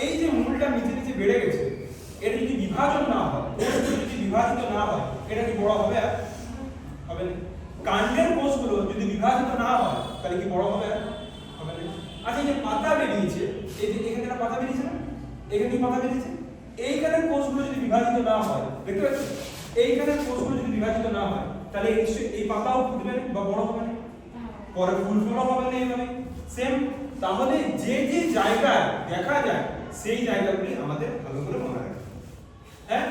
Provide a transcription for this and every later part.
এই যে মূলটা নিচে নিচে বেড়ে গেছে, এর যদি বিভাজন না হয়, কোষগুলো যদি বিভাজিত না হয়, এটা কি বড় হবে? হবে না। কাণ্ডের কোষগুলো যদি বিভাজিত না হয়, তাহলে কি বড় হবে? হবে না। আচ্ছা, এই যে পাতা বেরিয়েছে, এই যে এখানে একটা পাতা বেরিয়েছে না, এখানে পাতা বেরিয়েছে, এইখানের কোষগুলো যদি বিভাজিত না হয়, দেখতে পাচ্ছেন, এইখানের কোষগুলো যদি বিভাজিত না হয়, তাহলে এই পাতাও ফুটবে বা বড় হবে না, পরে ফুল ফলও হবে না। এইভাবে সেম। তাহলে যে যে জায়গায় দেখা যায় সেই জায়গাগুলি আমাদের ভালো করে মনে রাখতে হবে। হ্যাঁ,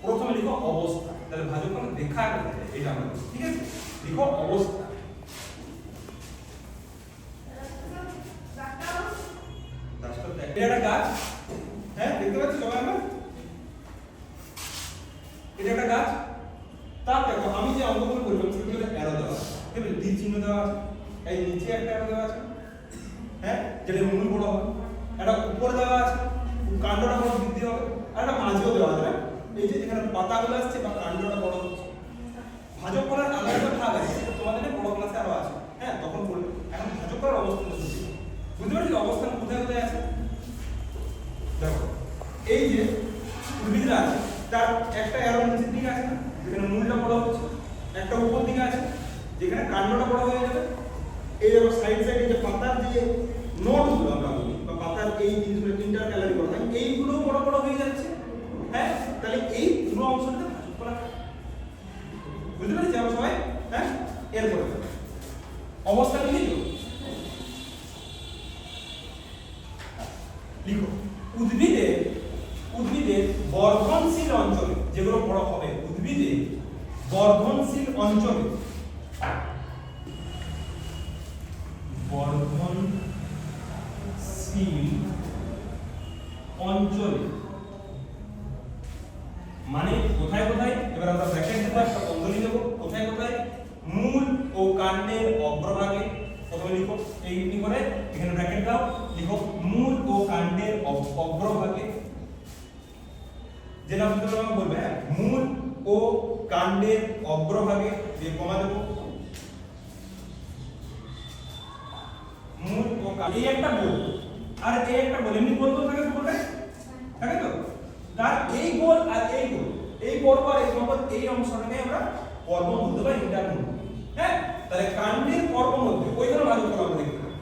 প্রথমে লিখো অবস্থা, তাহলে ভালো করে দেখা করতে হবে এটা আমাদের, ঠিক আছে? লিখো অবস্থা। এটা একটা গাছ, হ্যাঁ দেখতে পাচ্ছি সবাই আমরা, এটা একটা গাছ। তার দেখো আমি যে অঙ্কগুলো করলাম সেগুলো অ্যারো দেওয়া আছে, ঠিক আছে? তীর চিহ্ন দেওয়া আছে, এই নিচে একটা অ্যারো দেওয়া আছে, হ্যাঁ, যেটা মূল বড় হবে, একটা উপরে দেওয়া আছে, কাণ্ডটা বড় বৃদ্ধি হবে, আর একটা মাঝেও দেওয়া আছে, এই যে যেখানে পাতাগুলো আসছে বা কাণ্ডটা বড় হচ্ছে। ভাজক করার আলাদা ভাগ আছে, তোমাদের বড় ক্লাসে আরো আছে, হ্যাঁ তখন করবে। এখন ভাজক করার অবস্থাটা শুনছি, বুঝতে পারছি অবস্থান কোথায় কোথায় আছে? দেখো এই যে উদ্ভিদরা আছে, তার একটা অ্যারো নিচের দিকে আছে না, যেখানে মূলটা বড় হচ্ছে, একটা উপর দিকে আছে যেখানে কাণ্ডটা বড় হয়ে যাবে। এই দেখো সাইড সাইডে যে পাতার যে নোটগুলো আমরা বলি বা পাতার এই জিনিসগুলো ইন্টারক্যালারি করা হয়, এইগুলো বড় বড় হয়ে যাচ্ছে। হ্যাঁ, তাহলে এই পুরো অংশটাতে ভাজক করা, বুঝতে পারছি আমরা সবাই? হ্যাঁ, এরপরে অবস্থা লিখো, লিখো উদ্ভিদের বর্ধনশীল অঞ্চলে, যেগুলো বড় হবে, উদ্ভিদের বর্ধনশীল অঞ্চলে, মানে কোথায় কোথায়, এবার আমরা ব্র্যাকেট দেব, একটা বন্ধনী দেব, কোথায় কোথায়? মূল ও কাণ্ডের অগ্রভাগে। প্রথমে লিখো এইটি করে এখানে ব্র্যাকেট দাও, লিখো মূল ও কাণ্ডের অগ্রভাগে, যেটা আপনারা আমাকে বলবে, হ্যাঁ, মূল ও কাণ্ডের অগ্রভাগে দিয়ে কমা দেব। মূল ও এই একটা বল আর এই একটা বল, এমনি বল তো থাকে বলতে থাকে তো, তার এই গোল আর এই গোল, এই পর্ব আর এই পর্ব, এই অংশটাকে আমরা পর্ব বলতে পারি, ইন্টারমূল। হ্যাঁ, তাহলে কাণ্ডের পর্ব মধ্যে ওইখানে ভালো করে আমরা দেখতে পাবো,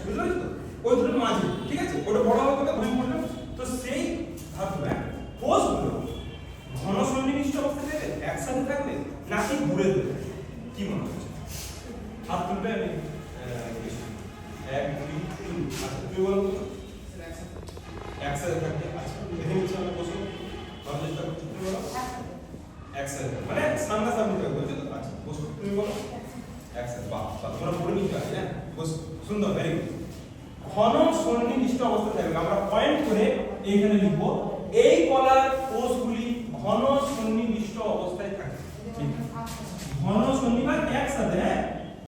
বুঝতে পারছো তো? ওই দুটোর মাঝে, ঠিক আছে, ওটা বড় হবে কত ভূমি মণ্ডল, তো সেই ধাতুটা কোষগুলো ঘন সন্নিবিষ্ট অবস্থায় থাকবে, একসাথে থাকবে নাকি ঘুরে দেবে, কি মনে হচ্ছে? হাত তুলবে, আমি 1 2 3, আচ্ছা তুই বল তো, একসাথে থাকবে। আচ্ছা দেখে নিচ্ছি আমরা কোষ, ভালো চেষ্টা করছি, তুমি বলো একসাথে মানে সামনাসামনি থাকবে, বুঝছো তো? আচ্ছা কোষ তুমি বলো একসাথে, বাহ তোমরা পড়ে নিতে পারবে, হ্যাঁ কোষ সুন্দর, ভেরি গুড। ঘন সন্নিবিষ্ট অবস্থা থাকবে, আমরা পয়েন্ট করে এইখানে লিখবো এই কলার